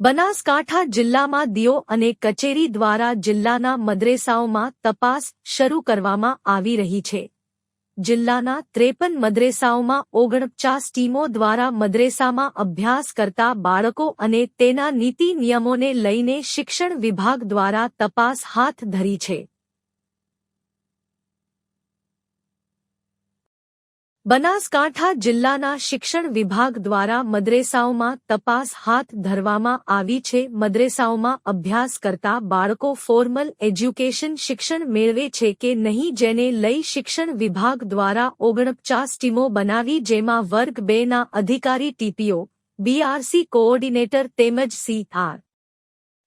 બનાસકાંઠા જિલ્લામાં ડીઓ અને કચેરી દ્વારા જિલ્લાના મદ્રેસાઓમાં તપાસ શરૂ કરવામાં આવી રહી છે। જિલ્લાના 53 મદ્રેસાઓમાં 49 ટીમો દ્વારા મદ્રેસામાં અભ્યાસ કરતા બાળકો અને તેના નીતિ નિયમોને લઈને શિક્ષણ વિભાગ દ્વારા તપાસ હાથ ધરી છે। બનાસકાંઠા જિલ્લાના શિક્ષણ વિભાગ દ્વારા મદ્રેસાઓમાં તપાસ હાથ ધરવામાં આવી છે। મદ્રેસાઓમાં અભ્યાસ કરતા બાળકો ફોર્મલ એજ્યુકેશન શિક્ષણ મેળવે છે કે નહીં, જેને લઈ શિક્ષણ વિભાગ દ્વારા 49 ટીમો બનાવી, જેમાં વર્ગ 2 ના અધિકારી ટીપીઓ, બીઆરસી કોઓર્ડિનેટર તેમજ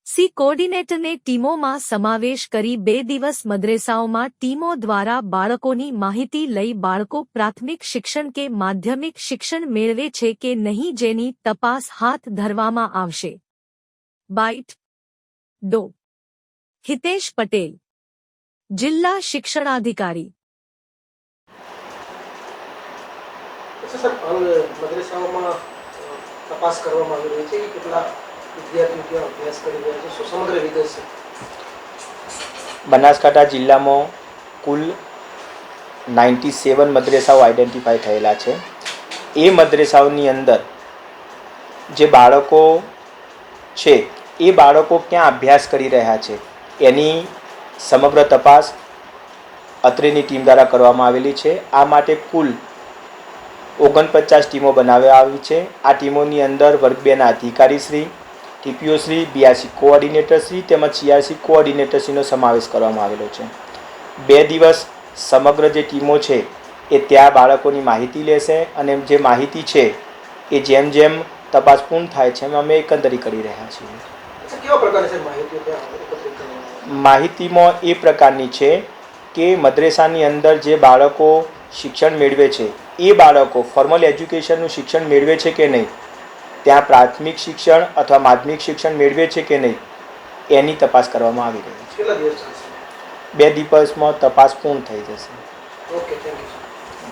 સી કોઓર્ડિનેટરને ટીમોમાં સમાવેશ કરી 2 દિવસ મદ્રેસાઓમાં ટીમો દ્વારા બાળકોની માહિતી લઈ બાળકો પ્રાથમિક શિક્ષણ કે માધ્યમિક શિક્ષણ મેળવે છે કે નહીં, જેની તપાસ હાથ ધરવામાં આવશે। બાઇટ ડો. હિતેશ પટેલ, જિલ્લા શિક્ષણાધિકારી। મદ્રેસાઓમાં તપાસ કરવામાં આવી રહી છે, કેટલા વિદ્યાર્થીઓ અભ્યાસ કરી રહ્યા છે, શું સમગ્ર વિગત છે? બનાસકાંઠા જિલ્લામાં કુલ 97 મદ્રેસાઓ આઈડેન્ટિફાઈ થયેલા છે। એ મદ્રેસાઓની અંદર જે બાળકો છે એ બાળકો ક્યાં અભ્યાસ કરી રહ્યા છે એની સમગ્ર તપાસ અત્રેની ટીમ દ્વારા કરવામાં આવેલી છે। આ માટે કુલ 49 ટીમો બનાવવામાં આવી છે। આ ટીમોની અંદર વર્ગ 2 ના અધિકારીશ્રી, TPO Shri, BRC coordinator Shri તેમજ સીઆરસી કોઓર્ડિનેટર શ્રીનો સમાવેશ કરવામાં આવેલો છે। 2 દિવસ સમગ્ર જે ટીમો છે એ ત્યાં બાળકોની માહિતી લેશે અને જે માહિતી છે એ જેમ જેમ તપાસ પૂર્ણ થાય છે એમ અમે એકંદરી કરી રહ્યા છીએ। કેવા પ્રકારની છે માહિતી એકત્રિત કરવામાં? માહિતીમાં એ પ્રકારની છે કે મદ્રેસાની અંદર જે બાળકો શિક્ષણ મેળવે છે એ બાળકો ફોર્મલ એજ્યુકેશનનું શિક્ષણ મેળવે છે કે નહીં, ત્યાં પ્રાથમિક શિક્ષણ અથવા માધ્યમિક શિક્ષણ મેળવે છે કે નહીં એની તપાસ કરવામાં આવી રહી છે। 2 દિવસમાં તપાસ પૂર્ણ થઈ જશે। Okay, thank you.